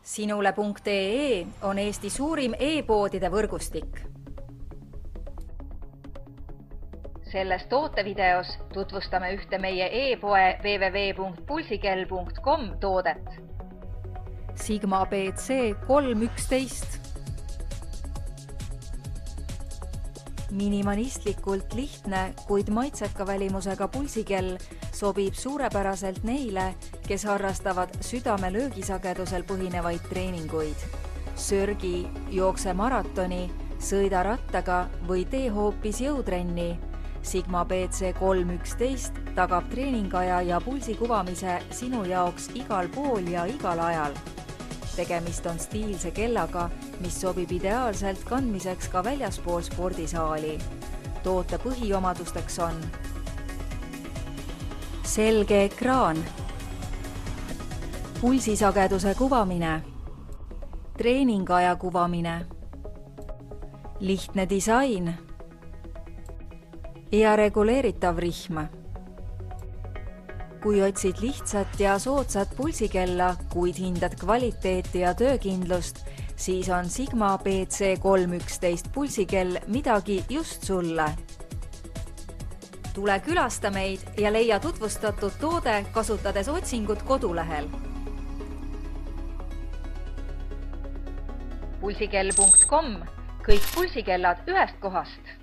Sinule.ee on Eesti suurim e-poodide võrgustik. Selles tootevideos tutvustame ühte meie e-poe www.pulsikell.com toodet. Sigma BC 311. Minimalistlikult lihtne, kuid maitseka välimusega pulsikell sobib suurepäraselt neile, kes harrastavad südame löögisagedusel põhinevaid treeninguid. Sörgi, jookse maratoni, sõida rattaga või tee hoopis jõutrenni. Sigma BC 311 tagab treeningaja ja pulsi kuvamise sinu jaoks igal pool ja igal ajal. Tegemist on stiilse kellaga, mis sobib ideaalselt kandmiseks ka väljaspool spordisaali. Toote põhiomadusteks on selge ekraan, pulsisageduse kuvamine, treeningaja kuvamine, lihtne disain ja reguleeritav rihm. Kui otsid lihtsat ja soodsat pulsikella, kuid hindad kvaliteeti ja töökindlust, siis on Sigma BC 311 pulsikell midagi just sulle. Tule külasta meid ja leia tutvustatud toode kasutades otsingut kodulehel. Pulsikell.com, kõik pulsikellad ühest kohast.